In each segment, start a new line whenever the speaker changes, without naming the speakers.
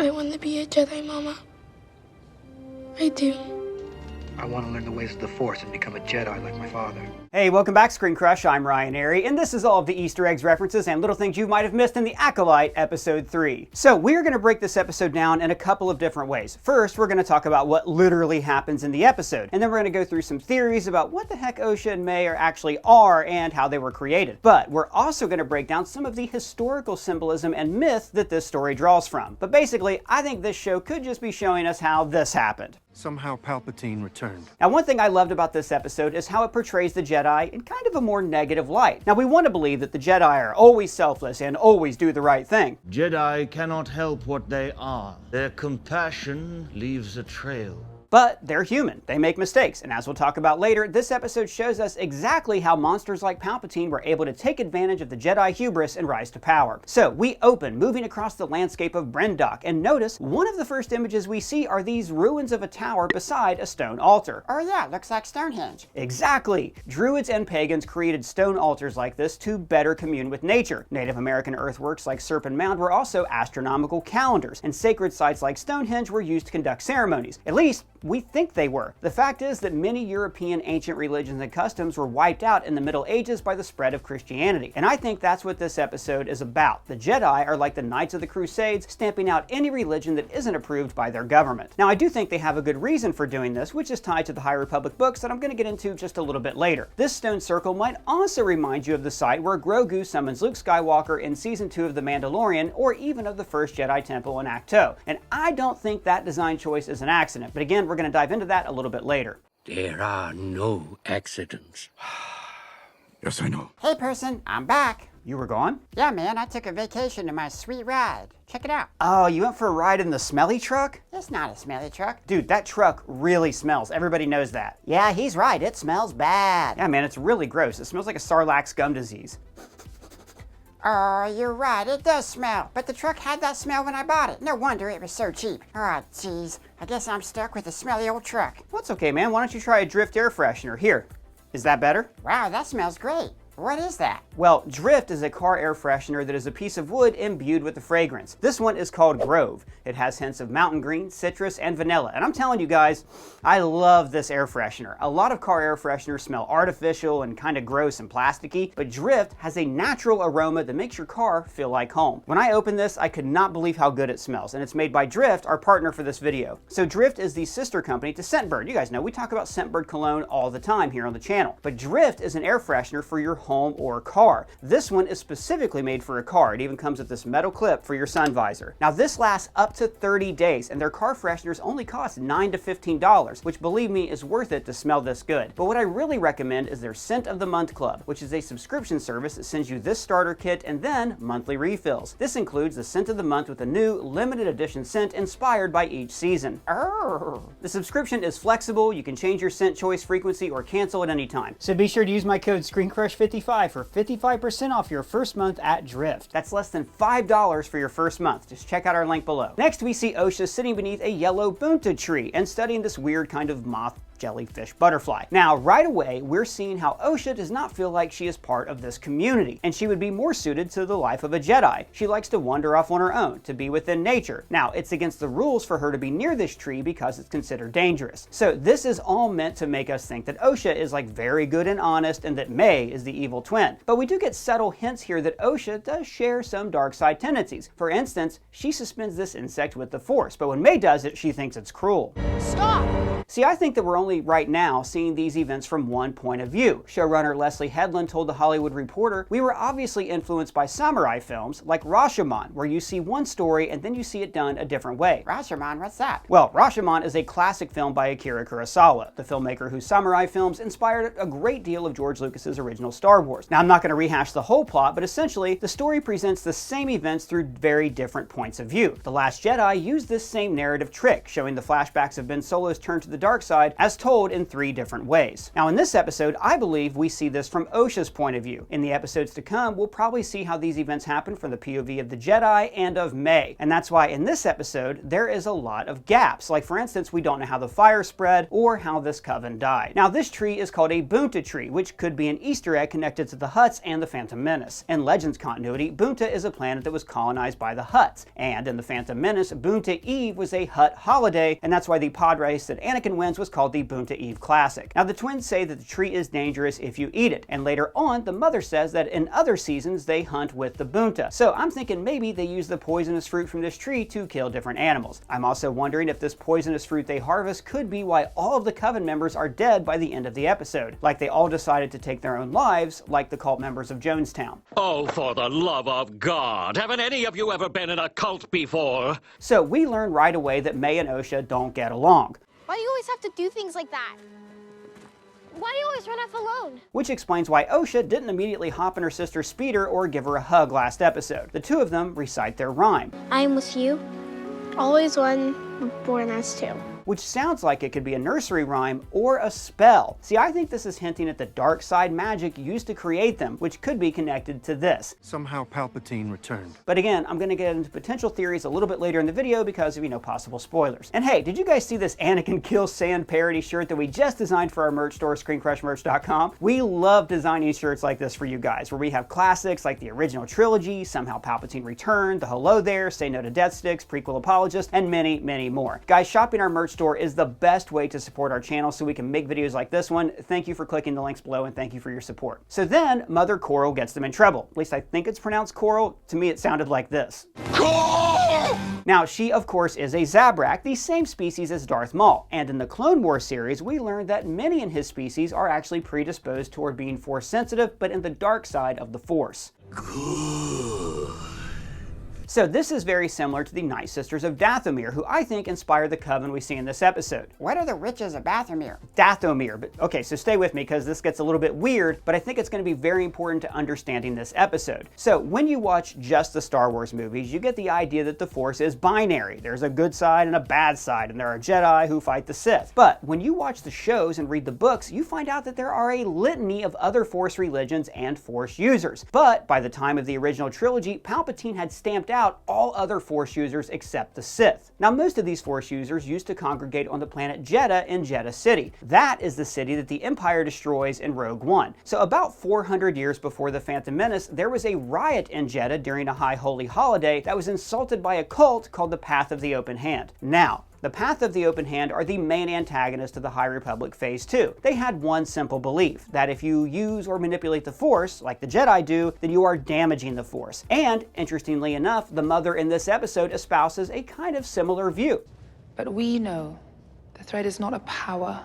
I want to be a Jedi, Mama. I do.
I want to learn the ways of the Force and become a Jedi like my father.
Hey, welcome back, Screen Crush. I'm Ryan Airy, and this is all of the Easter eggs, references, and little things you might have missed in The Acolyte, Episode 3. So, we're going to break this episode down in a couple of different ways. First, we're going to talk about what literally happens in the episode, and then we're going to go through some theories about what the heck Osha and May actually are and how they were created. But we're also going to break down some of the historical symbolism and myth that this story draws from. But basically, I think this show could just be showing us how this happened.
Somehow Palpatine returned.
Now, one thing I loved about this episode is how it portrays the Jedi in kind of a more negative light. Now, we want to believe that the Jedi are always selfless and always do the right thing.
Jedi cannot help what they are. Their compassion leaves a trail.
But they're human. They make mistakes. And as we'll talk about later, this episode shows us exactly how monsters like Palpatine were able to take advantage of the Jedi hubris and rise to power. So we open moving across the landscape of Brendok, and notice one of the first images we see are these ruins of a tower beside a stone altar.
Oh yeah, looks like Stonehenge.
Exactly. Druids and pagans created stone altars like this to better commune with nature. Native American earthworks like Serpent Mound were also astronomical calendars, and sacred sites like Stonehenge were used to conduct ceremonies. At least, we think they were. The fact is that many European ancient religions and customs were wiped out in the Middle Ages by the spread of Christianity. And I think that's what this episode is about. The Jedi are like the Knights of the Crusades, stamping out any religion that isn't approved by their government. Now, I do think they have a good reason for doing this, which is tied to the High Republic books that I'm going to get into just a little bit later. This stone circle might also remind you of the site where Grogu summons Luke Skywalker in Season 2 of The Mandalorian, or even of the first Jedi Temple in Ahch-To. And I don't think that design choice is an accident, but again, we're going to dive into that a little bit later.
There are no accidents.
Yes, I know.
Hey person, I'm back.
You were gone?
Yeah man, I took a vacation in my sweet ride. Check it out.
Oh, you went for a ride in the smelly truck?
It's not a smelly truck.
Dude, that truck really smells. Everybody knows that.
Yeah, he's right. It smells bad.
Yeah, man, it's really gross. It smells like a Sarlacc gum disease.
Oh, you're right. It does smell. But the truck had that smell when I bought it. No wonder it was so cheap. Oh, jeez. I guess I'm stuck with a smelly old truck.
Well, that's okay, man. Why don't you try a Drift air freshener? Here. Is that better?
Wow, that smells great. What is that?
Well, Drift is a car air freshener that is a piece of wood imbued with the fragrance. This one is called Grove. It has hints of mountain green, citrus, and vanilla. And I'm telling you guys, I love this air freshener. A lot of car air fresheners smell artificial and kind of gross and plasticky, but Drift has a natural aroma that makes your car feel like home. When I opened this, I could not believe how good it smells, and it's made by Drift, our partner for this video. So Drift is the sister company to Scentbird. You guys know we talk about Scentbird cologne all the time here on the channel, but Drift is an air freshener for your home or car. This one is specifically made for a car. It even comes with this metal clip for your sun visor. Now this lasts up to 30 days, and their car fresheners only cost $9 to $15, which believe me is worth it to smell this good. But what I really recommend is their Scent of the Month Club, which is a subscription service that sends you this starter kit and then monthly refills. This includes the Scent of the Month with a new limited edition scent inspired by each season.
Oh.
The subscription is flexible. You can change your scent choice frequency or cancel at any time. So be sure to use my code ScreenCrush55 for 55% off your first month at Drift. That's less than $5 for your first month. Just check out our link below. Next, we see Osha sitting beneath a yellow bunta tree and studying this weird kind of moth jellyfish butterfly. Now, right away, we're seeing how Osha does not feel like she is part of this community, and she would be more suited to the life of a Jedi. She likes to wander off on her own, to be within nature. Now, it's against the rules for her to be near this tree because it's considered dangerous. So this is all meant to make us think that Osha is like very good and honest, and that May is the evil twin. But we do get subtle hints here that Osha does share some dark side tendencies. For instance, she suspends this insect with the Force, but when May does it, she thinks it's cruel.
Stop!
See, I think that we're only right now seeing these events from one point of view. Showrunner Leslie Headland told The Hollywood Reporter, "We were obviously influenced by samurai films like Rashomon, where you see one story and then you see it done a different way."
Rashomon, what's that?
Well, Rashomon is a classic film by Akira Kurosawa, the filmmaker whose samurai films inspired a great deal of George Lucas's original Star Wars. Now, I'm not going to rehash the whole plot, but essentially, the story presents the same events through very different points of view. The Last Jedi used this same narrative trick, showing the flashbacks of Ben Solo's turn to the the dark side as told in 3 different ways. Now in this episode, I believe we see this from Osha's point of view. In the episodes to come, we'll probably see how these events happen from the POV of the Jedi and of May. And that's why in this episode, there is a lot of gaps. Like for instance, we don't know how the fire spread or how this coven died. Now this tree is called a Boonta tree, which could be an Easter egg connected to the Hutts and the Phantom Menace. In Legends continuity, Boonta is a planet that was colonized by the Hutts. And in the Phantom Menace, Boonta Eve was a Hutt holiday, and that's why the pod race that Anakin wins was called the Boonta Eve Classic. Now the twins say that the tree is dangerous if you eat it, and later on the mother says that in other seasons they hunt with the Boonta. So I'm thinking maybe they use the poisonous fruit from this tree to kill different animals. I'm also wondering if this poisonous fruit they harvest could be why all of the coven members are dead by the end of the episode. Like they all decided to take their own lives, like the cult members of Jonestown.
Oh, for the love of God, haven't any of you ever been in a cult before?
So we learn right away that May and Osha don't get along.
Why do you always have to do things like that? Why do you always run off alone?
Which explains why Osha didn't immediately hop in her sister's speeder or give her a hug last episode. The two of them recite their rhyme.
I am with you, always one, born as two.
Which sounds like it could be a nursery rhyme or a spell. See, I think this is hinting at the dark side magic used to create them, which could be connected to this.
Somehow Palpatine returned.
But again, I'm going to get into potential theories a little bit later in the video because of, possible spoilers. And hey, did you guys see this Anakin Kills Sand parody shirt that we just designed for our merch store, ScreenCrushMerch.com? We love designing shirts like this for you guys, where we have classics like the original trilogy, Somehow Palpatine Returned, the Hello There, Say No to Death Sticks, Prequel Apologist, and many, many more. Guys, shopping our merch store is the best way to support our channel so we can make videos like this one. Thank you for clicking the links below and thank you for your support. So then Mother Coral gets them in trouble. At least I think it's pronounced Coral. To me it sounded like this. Now she of course is a Zabrak, the same species as Darth Maul. And in the Clone Wars series we learned that many in his species are actually predisposed toward being Force sensitive, but in the dark side of the Force. So this is very similar to the Night Sisters of Dathomir, who I think inspired the coven we see in this episode.
What are the witches of Dathomir?
Dathomir, but okay, so stay with me because this gets a little bit weird, but I think it's going to be very important to understanding this episode. So when you watch just the Star Wars movies, you get the idea that the Force is binary. There's a good side and a bad side, and there are Jedi who fight the Sith. But when you watch the shows and read the books, you find out that there are a litany of other Force religions and Force users. But by the time of the original trilogy, Palpatine had stamped out all other Force users except the Sith. Now most of these Force users used to congregate on the planet Jedha in Jedha City. That is the city that the Empire destroys in Rogue One. So about 400 years before the Phantom Menace, there was a riot in Jedha during a high holy holiday that was insulted by a cult called the Path of the Open Hand. Now, the Path of the Open Hand are the main antagonist of the High Republic Phase 2. They had one simple belief, that if you use or manipulate the Force, like the Jedi do, then you are damaging the Force. And, interestingly enough, the Mother in this episode espouses a kind of similar view.
But we know the threat is not a power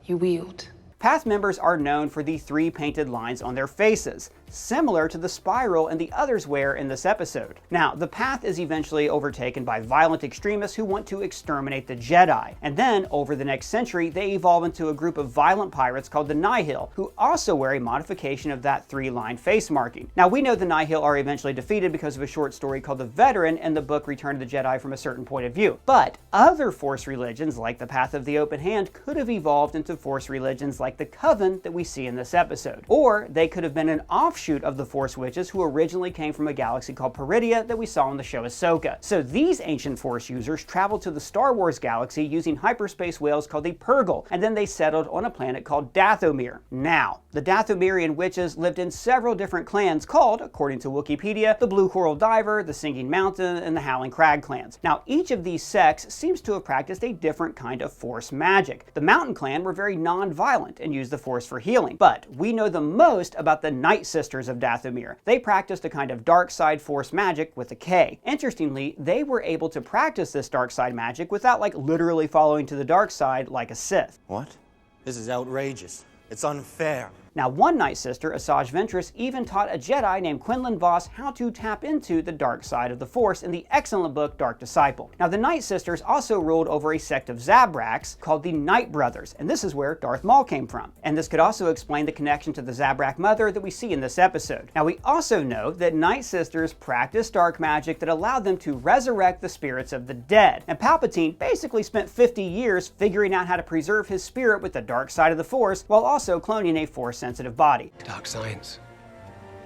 you wield.
Path members are known for the 3 painted lines on their faces, similar to the spiral and the others wear in this episode. Now, the Path is eventually overtaken by violent extremists who want to exterminate the Jedi. And then, over the next century, they evolve into a group of violent pirates called the Nihil, who also wear a modification of that 3-line face marking. Now, we know the Nihil are eventually defeated because of a short story called The Veteran in the book Return of the Jedi from a certain point of view. But other Force religions, like the Path of the Open Hand, could have evolved into Force religions like the Coven that we see in this episode. Or they could have been an offshoot of the Force Witches who originally came from a galaxy called Peridia that we saw in the show Ahsoka. So these ancient Force users traveled to the Star Wars galaxy using hyperspace whales called the Purrgil, and then they settled on a planet called Dathomir. Now, the Dathomirian witches lived in several different clans called, according to Wikipedia, the Blue Coral Diver, the Singing Mountain, and the Howling Crag clans. Now, each of these sects seems to have practiced a different kind of Force magic. The Mountain clan were very non-violent and used the Force for healing, but we know the most about the Night Sisters of Dathomir. They practiced a kind of dark side Force magic with a K. Interestingly, they were able to practice this dark side magic without literally following to the dark side like a Sith.
What? This is outrageous. It's unfair.
Now, one Night Sister, Asajj Ventress, even taught a Jedi named Quinlan Vos how to tap into the dark side of the Force in the excellent book Dark Disciple. Now, the Night Sisters also ruled over a sect of Zabraks called the Night Brothers, and this is where Darth Maul came from. And this could also explain the connection to the Zabrak mother that we see in this episode. Now, we also know that Night Sisters practiced dark magic that allowed them to resurrect the spirits of the dead. And Palpatine basically spent 50 years figuring out how to preserve his spirit with the dark side of the Force while also cloning a Force-sensitive body.
Dark science.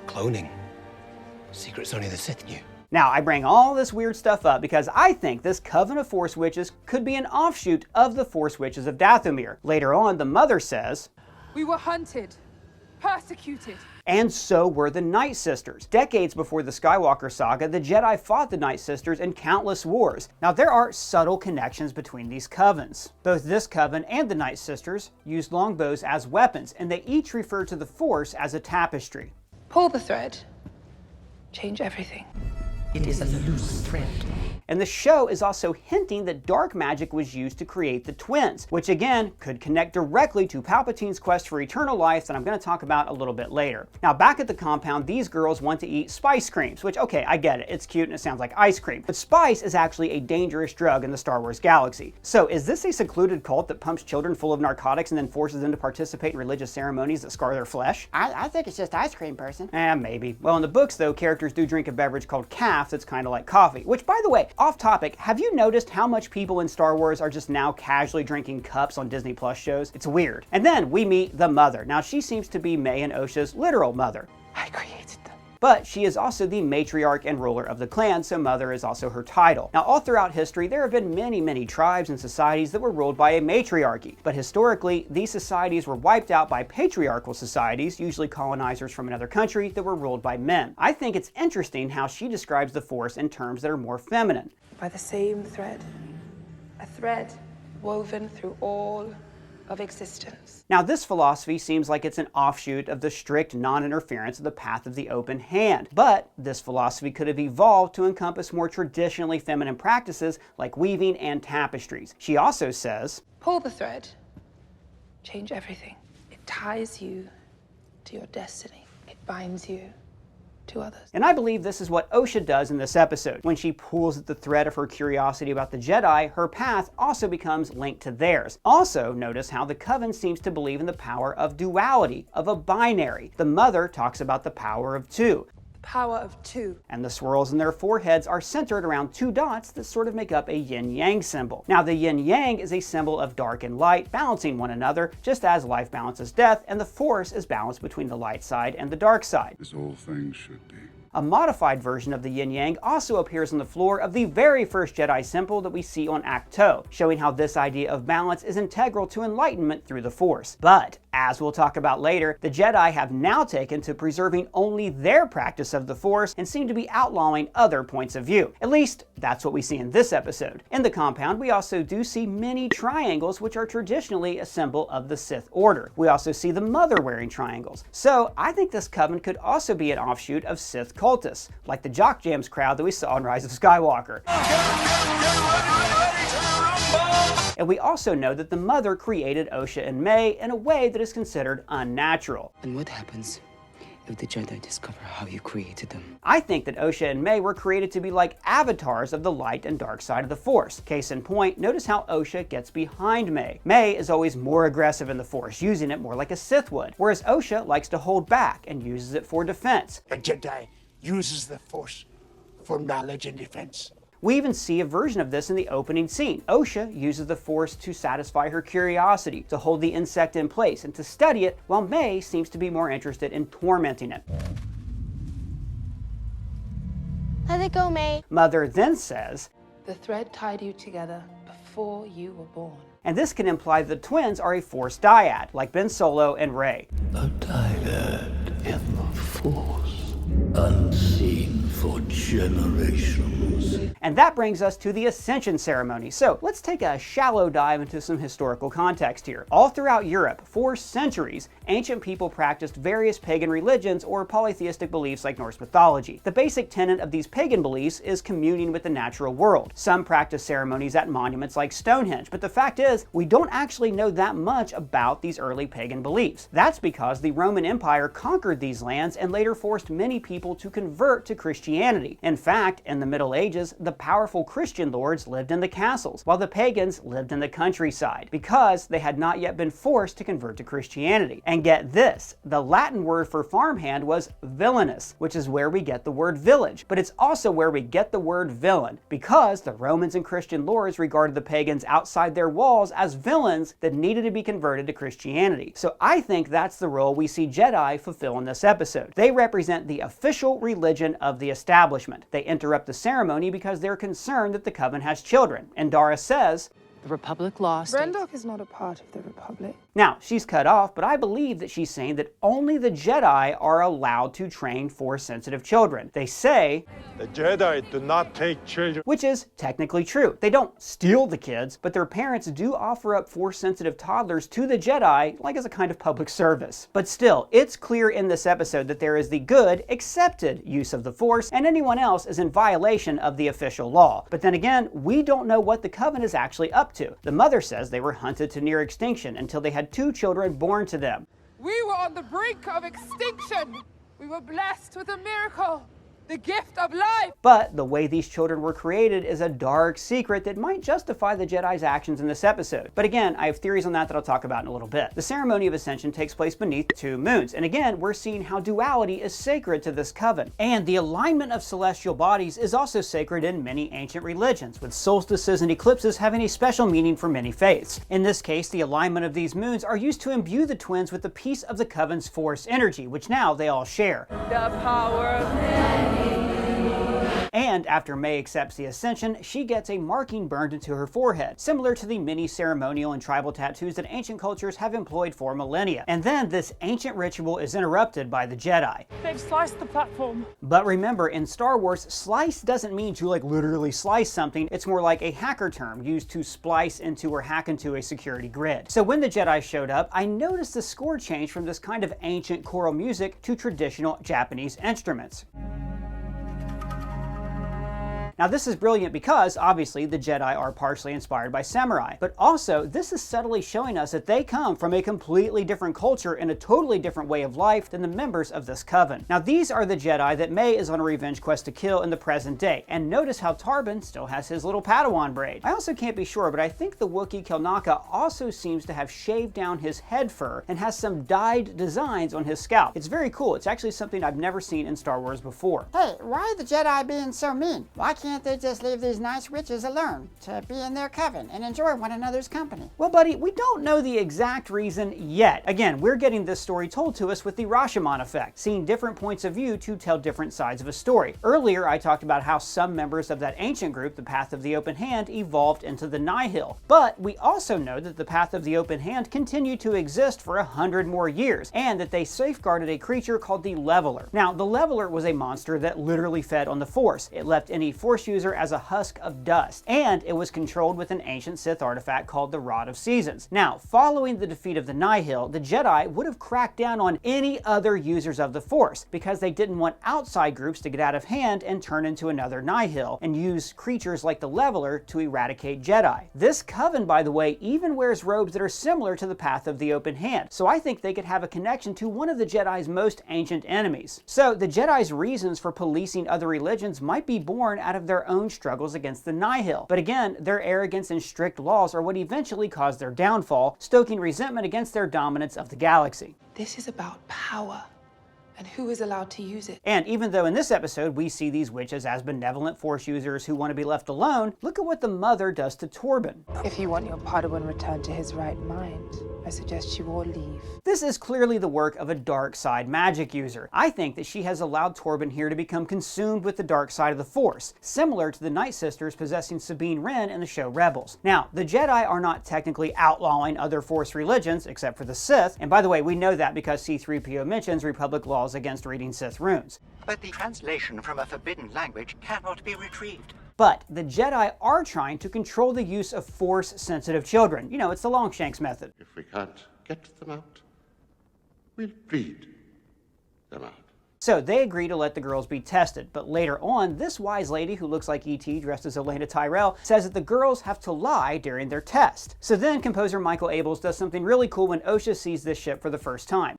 Cloning. Secrets only the Sith knew.
Now, I bring all this weird stuff up because I think this Coven of Force Witches could be an offshoot of the Force Witches of Dathomir. Later on, the Mother says,
We were hunted, persecuted.
And so were the Night Sisters. Decades before the Skywalker saga, the Jedi fought the Night Sisters in countless wars. Now, there are subtle connections between these covens. Both this coven and the Night Sisters used longbows as weapons, and they each refer to the Force as a tapestry.
Pull the thread. Change everything.
It is a loose thread.
And the show is also hinting that dark magic was used to create the twins, which again could connect directly to Palpatine's quest for eternal life that I'm going to talk about a little bit later. Now, back at the compound, these girls want to eat spice creams, which, okay, I get it, it's cute and it sounds like ice cream, but spice is actually a dangerous drug in the Star Wars galaxy. So is this a secluded cult that pumps children full of narcotics and then forces them to participate in religious ceremonies that scar their flesh?
I think it's just ice cream, person.
Maybe. Well, in the books though, characters do drink a beverage called caf that's kind of like coffee, which, by the way, off topic, have you noticed how much people in Star Wars are just now casually drinking cups on Disney Plus shows? It's weird. And then we meet the Mother. Now, she seems to be May and Osha's literal mother.
I created them.
But she is also the matriarch and ruler of the clan, so Mother is also her title. Now, all throughout history, there have been many tribes and societies that were ruled by a matriarchy. But historically, these societies were wiped out by patriarchal societies, usually colonizers from another country, that were ruled by men. I think it's interesting how she describes the Force in terms that are more feminine.
By the same thread. A thread woven through all of existence.
Now, this philosophy seems like it's an offshoot of the strict non-interference of the path of the open hand, but this philosophy could have evolved to encompass more traditionally feminine practices like weaving and tapestries. She also says,
Pull the thread. Change everything. It ties you to your destiny. It binds you to others.
And I believe this is what Osha does in this episode. When she pulls at the thread of her curiosity about the Jedi, her path also becomes linked to theirs. Also, notice how the Coven seems to believe in the power of duality, of a binary. The Mother talks about the power of two.
Power of two.
And the swirls in their foreheads are centered around two dots that sort of make up a yin-yang symbol. Now, the yin-yang is a symbol of dark and light balancing one another, just as life balances death, and the Force is balanced between the light side and the dark side.
As all things should be.
A modified version of the yin-yang also appears on the floor of the very first Jedi symbol that we see on Ahch-To, showing how this idea of balance is integral to enlightenment through the Force. But, as we'll talk about later, the Jedi have now taken to preserving only their practice of the Force and seem to be outlawing other points of view. At least, that's what we see in this episode. In the compound, we also do see many triangles, which are traditionally a symbol of the Sith Order. We also see the Mother wearing triangles. So, I think this coven could also be an offshoot of Sith cultists, like the Jock Jams crowd that we saw in Rise of Skywalker. And we also know that the Mother created Osha and May in a way that is considered unnatural.
And what happens if the Jedi discover how you created them?
I think that Osha and May were created to be like avatars of the light and dark side of the Force. Case in point, notice how Osha gets behind May. May is always more aggressive in the Force, using it more like a Sith would, whereas Osha likes to hold back and uses it for defense.
A Jedi uses the Force for knowledge and defense.
We even see a version of this in the opening scene. Osha uses the Force to satisfy her curiosity, to hold the insect in place, and to study it, while May seems to be more interested in tormenting it.
Let it go, May.
Mother then says,
The thread tied you together before you were born.
And this can imply the twins are a Force dyad, like Ben Solo and Rey.
A dyad in the Force. Unseen for generations.
And that brings us to the Ascension ceremony. So let's take a shallow dive into some historical context here. All throughout Europe, for centuries, ancient people practiced various pagan religions or polytheistic beliefs like Norse mythology. The basic tenet of these pagan beliefs is communing with the natural world. Some practice ceremonies at monuments like Stonehenge, but the fact is, we don't actually know that much about these early pagan beliefs. That's because the Roman Empire conquered these lands and later forced many people to convert to Christianity. In fact, in the Middle Ages, the powerful Christian lords lived in the castles, while the pagans lived in the countryside, because they had not yet been forced to convert to Christianity. And get this, the Latin word for farmhand was villainus, which is where we get the word village, but it's also where we get the word villain, because the Romans and Christian lords regarded the pagans outside their walls as villains that needed to be converted to Christianity. So I think that's the role we see Jedi fulfill in this episode. They represent the official religion of the establishment. They interrupt the ceremony because they're concerned that the Coven has children. And Dara says,
The Republic lost. Brendok is not a part of the Republic.
Now, she's cut off, but I believe that she's saying that only the Jedi are allowed to train Force-sensitive children. They say,
The Jedi do not take children.
which is technically true. They don't steal the kids, but their parents do offer up Force-sensitive toddlers to the Jedi, like as a kind of public service. But still, it's clear in this episode that there is the good, accepted use of the Force, and anyone else is in violation of the official law. But then again, we don't know what the Coven is actually up to. The mother says they were hunted to near extinction until they had 2 children born to them.
We were on the brink of extinction. We were blessed with a miracle, the gift of life.
But the way these children were created is a dark secret that might justify the Jedi's actions in this episode. But again, I have theories on that I'll talk about in a little bit. The ceremony of Ascension takes place beneath 2 moons, and again, we're seeing how duality is sacred to this Coven. And the alignment of celestial bodies is also sacred in many ancient religions, with solstices and eclipses having a special meaning for many faiths. In this case, the alignment of these moons are used to imbue the twins with the piece of the Coven's Force energy, which now they all share.
The power of many.
And after May accepts the Ascension, she gets a marking burned into her forehead, similar to the many ceremonial and tribal tattoos that ancient cultures have employed for millennia. And then this ancient ritual is interrupted by the Jedi.
They've sliced the platform.
But remember, in Star Wars, slice doesn't mean to literally slice something. It's more like a hacker term used to splice into or hack into a security grid. So when the Jedi showed up, I noticed the score change from this kind of ancient choral music to traditional Japanese instruments. Now this is brilliant because, obviously, the Jedi are partially inspired by samurai, but also this is subtly showing us that they come from a completely different culture and a totally different way of life than the members of this Coven. Now these are the Jedi that May is on a revenge quest to kill in the present day, and notice how Tarban still has his little Padawan braid. I also can't be sure, but I think the Wookiee Kelnaka also seems to have shaved down his head fur and has some dyed designs on his scalp. It's very cool. It's actually something I've never seen in Star Wars before.
Hey, why are the Jedi being so mean? Why can't they just leave these nice witches alone to be in their coven and enjoy one another's company?
Well, buddy, we don't know the exact reason yet. Again, we're getting this story told to us with the Rashomon effect, seeing different points of view to tell different sides of a story. Earlier, I talked about how some members of that ancient group, the Path of the Open Hand, evolved into the Nihil. But we also know that the Path of the Open Hand continued to exist for 100 more years, and that they safeguarded a creature called the Leveler. Now, the Leveler was a monster that literally fed on the Force. It left any Force user as a husk of dust, and it was controlled with an ancient Sith artifact called the Rod of Seasons. Now, following the defeat of the Nihil, the Jedi would have cracked down on any other users of the Force, because they didn't want outside groups to get out of hand and turn into another Nihil, and use creatures like the Leveler to eradicate Jedi. This Coven, by the way, even wears robes that are similar to the Path of the Open Hand, so I think they could have a connection to one of the Jedi's most ancient enemies. So the Jedi's reasons for policing other religions might be born out of their own struggles against the Nihil. But again, their arrogance and strict laws are what eventually caused their downfall, stoking resentment against their dominance of the galaxy.
This is about power and who is allowed to use it.
And even though in this episode we see these witches as benevolent Force users who want to be left alone, look at what the mother does to Torben.
If you want your Padawan returned to his right mind, I suggest you all leave.
This is clearly the work of a dark side magic user. I think that she has allowed Torben here to become consumed with the dark side of the Force, similar to the Night Sisters possessing Sabine Wren in the show Rebels. Now, the Jedi are not technically outlawing other Force religions, except for the Sith, and by the way, we know that because C-3PO mentions Republic laws against reading Sith runes.
But the translation from a forbidden language cannot be retrieved.
But the Jedi are trying to control the use of Force-sensitive children. You know, it's the Longshanks method.
If we can't get them out, we'll breed them out.
So they agree to let the girls be tested, but later on, this wise lady who looks like E.T. dressed as Elena Tyrell says that the girls have to lie during their test. So then composer Michael Abels does something really cool when Osha sees this ship for the first time.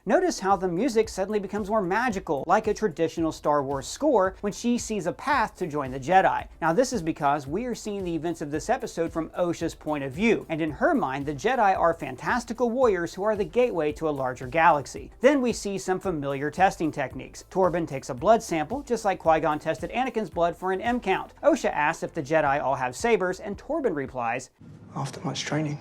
Notice how the music suddenly becomes more magical, like a traditional Star Wars score, when she sees a path to join the Jedi. Now this is because we are seeing the events of this episode from Osha's point of view, and in her mind, the Jedi are fantastical warriors who are the gateway to a larger galaxy. Then we see some familiar testing techniques. Torben takes a blood sample, just like Qui-Gon tested Anakin's blood for an M count. Osha asks if the Jedi all have sabers, and Torben replies,
After much training,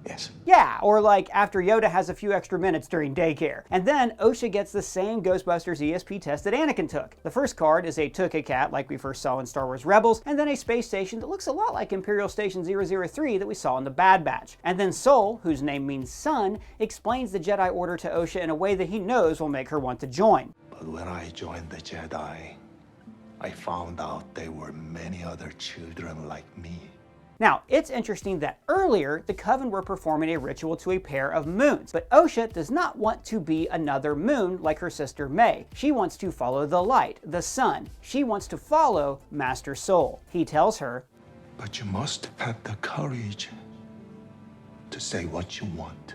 yes.
Yeah, or like after Yoda has a few extra minutes during daycare. And then Osha gets the same Ghostbusters ESP test that Anakin took. The first card is a Tuca Cat like we first saw in Star Wars Rebels, and then a space station that looks a lot like Imperial Station 003 that we saw in the Bad Batch. And then Sol, whose name means sun, explains the Jedi Order to Osha in a way that he knows will make her want to join.
But when I joined the Jedi, I found out there were many other children like me.
Now, it's interesting that earlier, the Coven were performing a ritual to a pair of moons, but Osha does not want to be another moon like her sister May. She wants to follow the light, the sun. She wants to follow Master Sol. He tells her,
But you must have the courage to say what you want.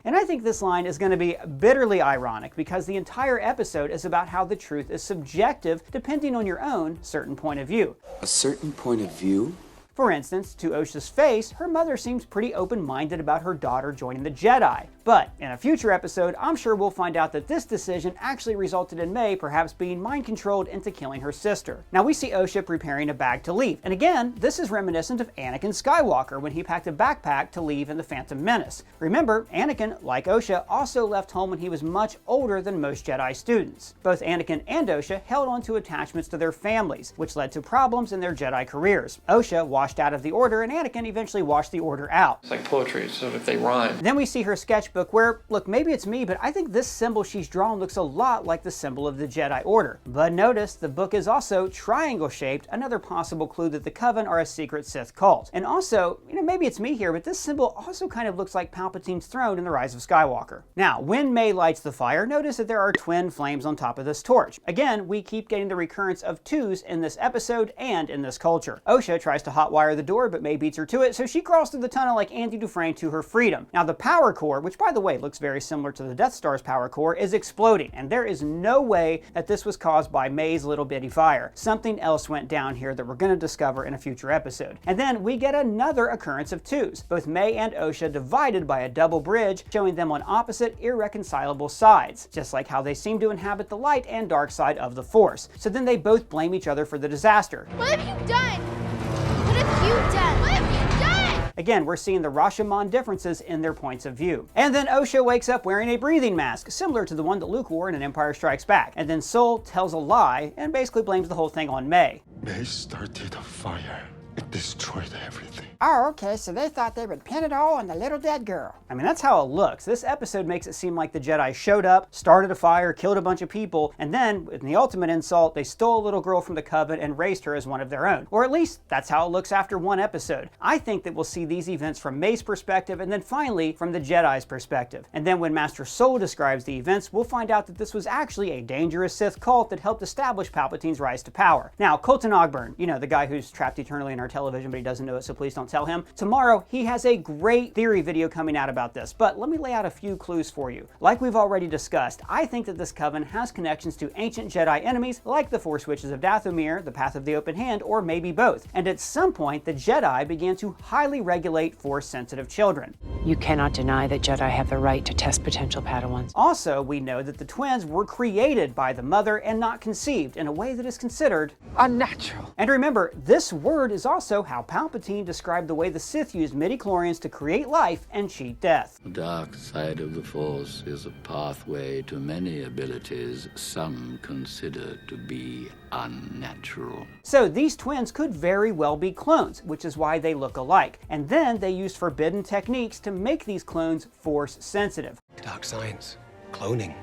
and I think this line is going to be bitterly ironic because the entire episode is about how the truth is subjective depending on your own certain point of view.
A certain point of view?
For instance, to Osha's face, her mother seems pretty open-minded about her daughter joining the Jedi. But in a future episode, I'm sure we'll find out that this decision actually resulted in May perhaps being mind-controlled into killing her sister. Now we see Osha preparing a bag to leave. And again, this is reminiscent of Anakin Skywalker when he packed a backpack to leave in The Phantom Menace. Remember, Anakin, like Osha, also left home when he was much older than most Jedi students. Both Anakin and Osha held on to attachments to their families, which led to problems in their Jedi careers. Osha washed out of the Order, and Anakin eventually washed the Order out.
It's like poetry, so if they rhyme.
Then we see her sketchbook where, look, maybe it's me, but I think this symbol she's drawn looks a lot like the symbol of the Jedi Order. But notice, the book is also triangle-shaped, another possible clue that the Coven are a secret Sith cult. And also, maybe it's me here, but this symbol also kind of looks like Palpatine's throne in The Rise of Skywalker. Now, when May lights the fire, notice that there are twin flames on top of this torch. Again, we keep getting the recurrence of twos in this episode and in this culture. Osha tries to hotwire the door, but May beats her to it, so she crawls through the tunnel like Andy Dufresne to her freedom. Now the power core, which by the way looks very similar to the Death Star's power core, is exploding, and there is no way that this was caused by May's little bitty fire. Something else went down here that we're going to discover in a future episode. And then we get another occurrence of twos, both May and Osha divided by a double bridge, showing them on opposite, irreconcilable sides, just like how they seem to inhabit the light and dark side of the Force. So then they both blame each other for the disaster.
What have you done? What have you done? What have you done?
Again, we're seeing the Rashomon differences in their points of view. And then Osha wakes up wearing a breathing mask, similar to the one that Luke wore in An Empire Strikes Back. And then Sol tells a lie and basically blames the whole thing on May.
They started a fire. It destroyed everything.
Oh, okay, so they thought they would pin it all on the little dead girl.
I mean, that's how it looks. This episode makes it seem like the Jedi showed up, started a fire, killed a bunch of people, and then, in the ultimate insult, they stole a little girl from the Coven and raised her as one of their own. Or at least, that's how it looks after one episode. I think that we'll see these events from May's perspective, and then finally, from the Jedi's perspective. And then when Master Sol describes the events, we'll find out that this was actually a dangerous Sith cult that helped establish Palpatine's rise to power. Now, Colton Ogburn, the guy who's trapped eternally in our television television, but he doesn't know it, so please don't tell him. Tomorrow, he has a great theory video coming out about this, but let me lay out a few clues for you. Like we've already discussed, I think that this coven has connections to ancient Jedi enemies like the Force Witches of Dathomir, the Path of the Open Hand, or maybe both. And at some point, the Jedi began to highly regulate Force-sensitive children.
You cannot deny that Jedi have the right to test potential Padawans.
Also, we know that the twins were created by the mother and not conceived in a way that is considered
Unnatural.
And remember, this word is also how Palpatine described the way the Sith used midi-chlorians to create life and cheat death.
The dark side of the Force is a pathway to many abilities some consider to be unnatural.
So these twins could very well be clones, which is why they look alike. And then they used forbidden techniques to make these clones Force sensitive.
Dark science, cloning,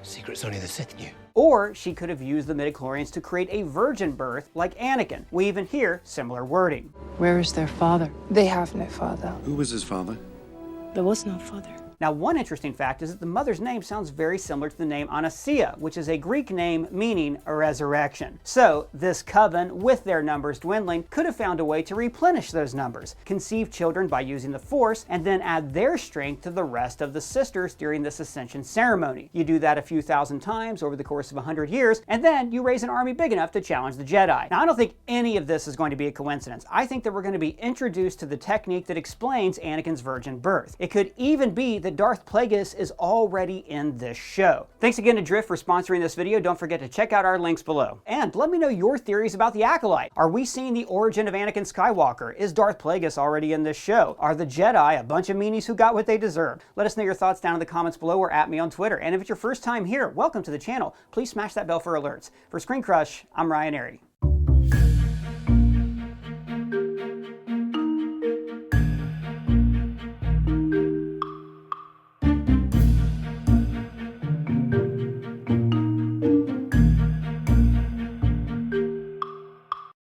secrets only the Sith knew.
Or she could have used the midichlorians to create a virgin birth like Anakin. We even hear similar wording.
Where is their father?
They have no father.
Who was his father?
There was no father.
Now, one interesting fact is that the mother's name sounds very similar to the name Anasia, which is a Greek name meaning a resurrection. So, this coven, with their numbers dwindling, could have found a way to replenish those numbers, conceive children by using the Force, and then add their strength to the rest of the sisters during this ascension ceremony. You do that a few thousand times over the course of 100 years, and then you raise an army big enough to challenge the Jedi. Now, I don't think any of this is going to be a coincidence. I think that we're going to be introduced to the technique that explains Anakin's virgin birth. It could even be that Darth Plagueis is already in this show. Thanks again to Drift for sponsoring this video. Don't forget to check out our links below. And let me know your theories about the Acolyte. Are we seeing the origin of Anakin Skywalker? Is Darth Plagueis already in this show? Are the Jedi a bunch of meanies who got what they deserved? Let us know your thoughts down in the comments below or at me on Twitter. And if it's your first time here, welcome to the channel. Please smash that bell for alerts. For Screen Crush, I'm Ryan Arey.